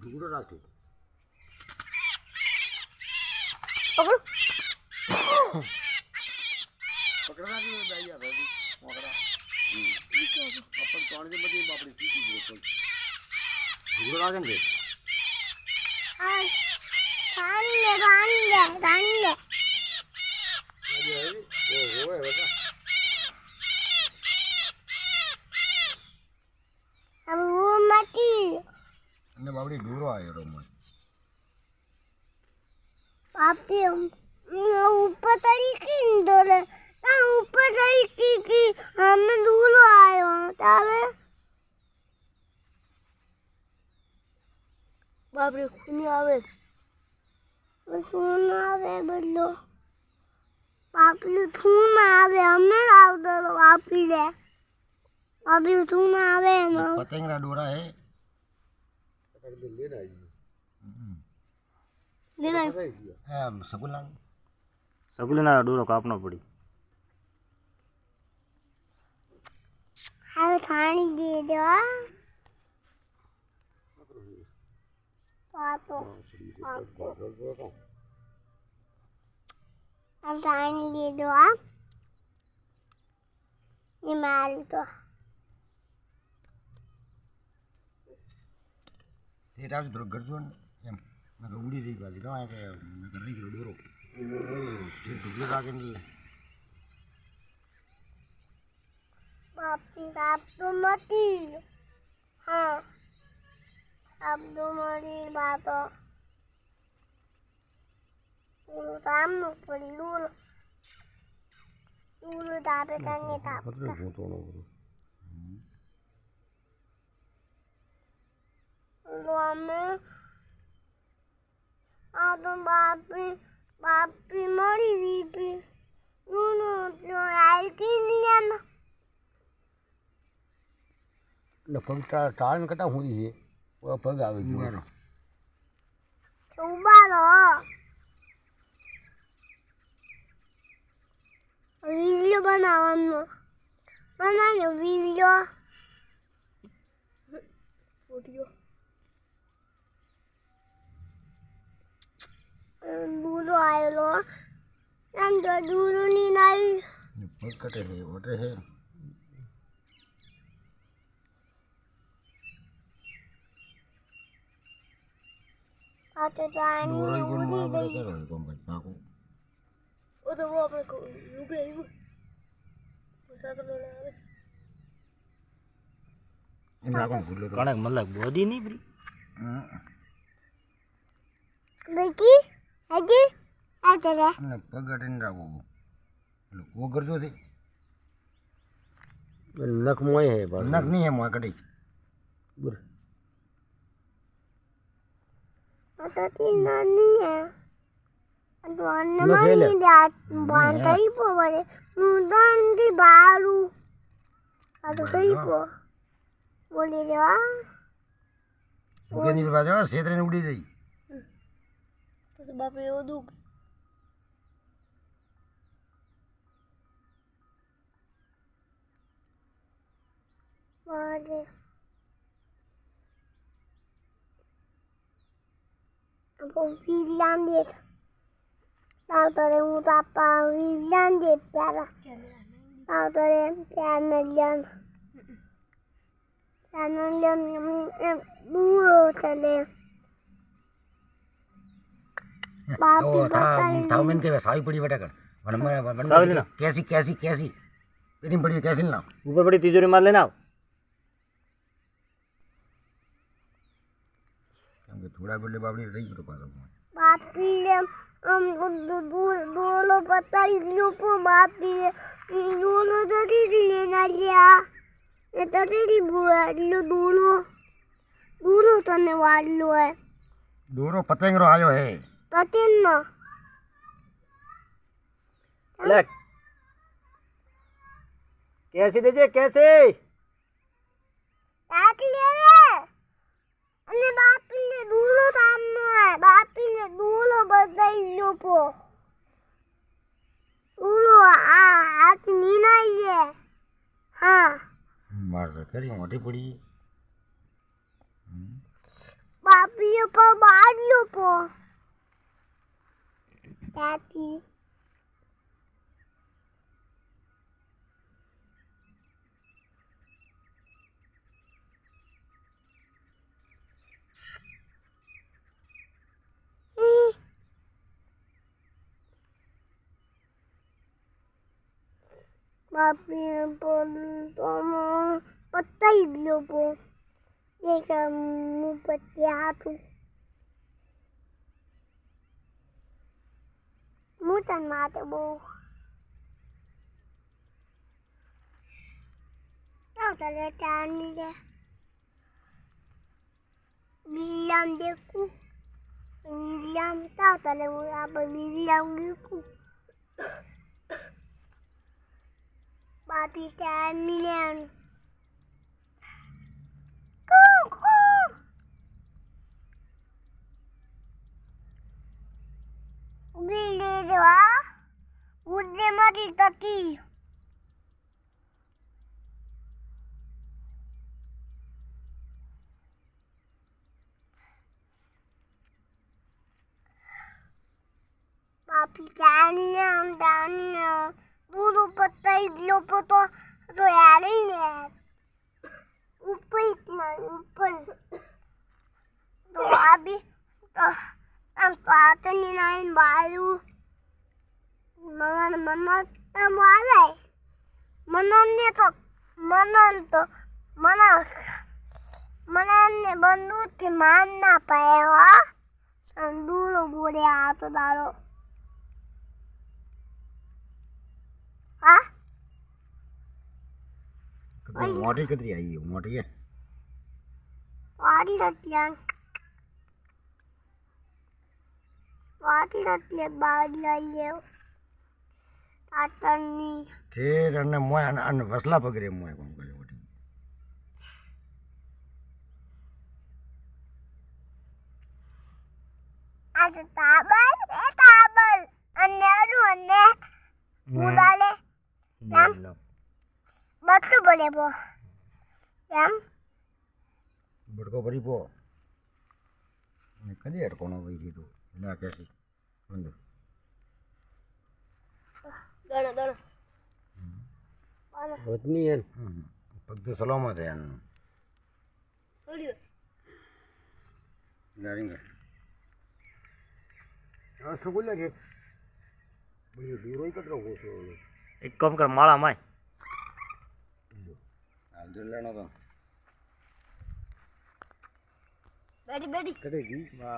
ઢુકડો રાખજો પકડ રાખજો દાઈ આવે મોકરા अपन पानी में बड़ी बापड़ी सीधी बोतल ढुकड़ो राखन के हां पानी ले अरे वो है बेटा अब वो मती ने बापड़ी ढुकड़ो आयो रो मैं पापी ऊपर तरीके इंदोले ता ऊपर तरीके की हमें दूलो आयो तावे बापरे खूनी आवे बोलो पापी खून आवे हमें आव दो पापी ले अभी खून आवे ना पतंगरा डोरा है पतंग लेना है हां सगुला डोरो कापना पड़ी હવે ખાણી દે દો પાપો अब खाणी दे दो ये मार दो तेरा जो घर जो एम मैं उड़ी दी गाली का मैं कर रही डोरो ये डुबले राके नहीं पापी आप तो मती हाँ अब तो मरी बात हो लूलो ताम नु पड़ी लूलो तापे करने ताप लो हमें तो बापी मरी रीपी लूलो जो आई की लिया ना लगभग टाल में कटा हुई है वो पग आवे बारो उबालो वीडियो बनाने वीडियो दूलो आयो हम तो दूलो नहीं नाई पग कटे है ओटे है आते जाने डोरा ही कोन मार बड़ा करो कोन बच्चा को वो तो वो अपने को रुक गई वो साथ में ले इन राखो भूल लो कणक मतलब बोदी नहीं फ्री देखी आगे आते रे ने पगड़ इन राखो वो कर जो दे नख मोय है बस नक नहीं है मोय कटी बुर तो तीन नानी है तो अन्य मानी दात बांधा ही पो बने मुदान की बारू अब कहीं पो बोले रे वाह सुके नहीं बाजो सेतरे ने उड़ी गई तो बाप रे वो दुख मारे अब विलान दे ताऊ तोरे मुतापा विलान दे प्यारा ताऊ तोरे चैनल दूर चले ओ था में के साई पड़ी बेटा कर वन में कैसी कैसी कैसी पेटी पड़ी कैसी ना ऊपर बड़ी तिजोरी मार लेना हमके थोड़ा बोले बाबड़ी रही तो पास बापी ले हम दोलो पता ही लोपो बापी ले दोलो तो दीदी लेना लिया ये तो तेरी बुआ लो दोलो तो ने वालो है डोरो पतंगरो आयो है पतेन ना ले कैसे दीजिए कैसे ताक ले रे अने बापी ले दोलो तामनो है बापी ले दोलो बताई लोपो दोलो आज नीना છે કરી મોટી પડી બાપીએ પર બાજ્યો પો ત્યાંથી બાપીએ પર પતાઈ ગયો પો એક હું પછી હાથું હું તને માટે બહુ તને ચાની દે વિલિયમ દેખું વિલિયમ તને આપણે વિલિયમ દેખું બાપી ચાની લે Bilirwa, udah mati tadi. Papi tanya, dulu petai lupa tu yarinya. Upit man, upil. Tu abi, ang pata ni nain balu. Mana tamalay. Mana ni bandut ki mana paewa. Ang dulu boleh ato dalo. Ha? મોટી કતરી આવી મોટી છે Wadi latihan. Wadi latihan bahagia. Tatani. ઠેર અને મોય અને વસલા પગરે મોય કોમ કરે મોટી Ada tabel. Ane. Udale. Yang betul boleh po. Yang બડકો ભરી પો અને કદી અટકોનો વહી દીધો ના કેસી બંધો Dona. વતની હે પગ તો સલામત હે એનું Sorry. લારીંગ આ સગુલા કે બળી દૂરો કતરો ગોતો એક કામ કર માળા માય હાલ તો લેનો તો Bedi. કદે ગઈ